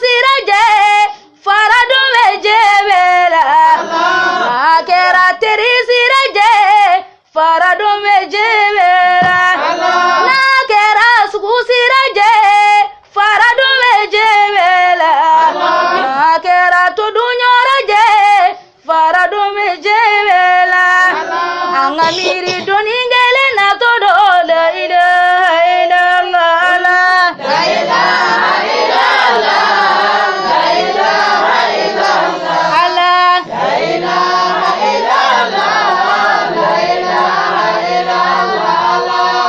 siraje faradu mejebela akera teri siraje faradu mejebela nakera suku siraje faradu mejebela akera tudunyoraje faradu mejebela angamiri doningele na todo la ilaha illallah la ilaha illallah la ilaha illallah la ilaha illallah la ilaha illallah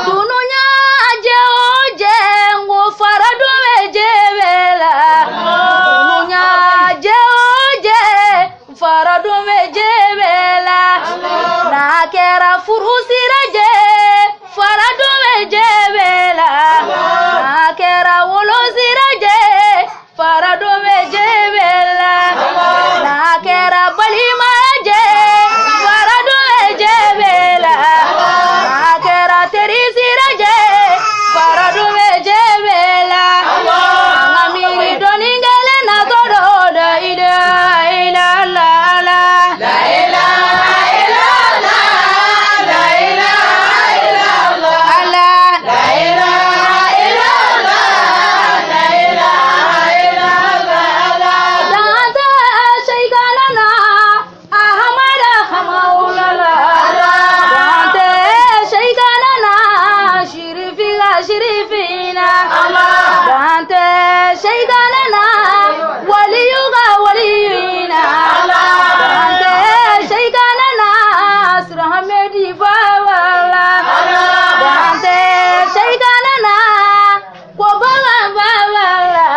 dununya aje oje ngo faradu mejebela dununya aje oje faradu mejebela nakera furusiraje faradu mejebela nakera wolosiraje faradu mejebela nakera balimaje faradu mejebela nakera terisiraje faradu mejebela ngamiri doningele na todo la ilaha illallah la ilaha illallah la ilaha illallah la ilaha illallah la ilaha illallah danta shayganana ahmada hamaulala danta shayganana shirifina danta shayganana waliyuga waliyina danta shayganana sirhamedi bawala danta shayganana kobala bawala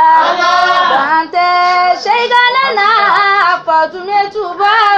danta shayganana fatumetu bawala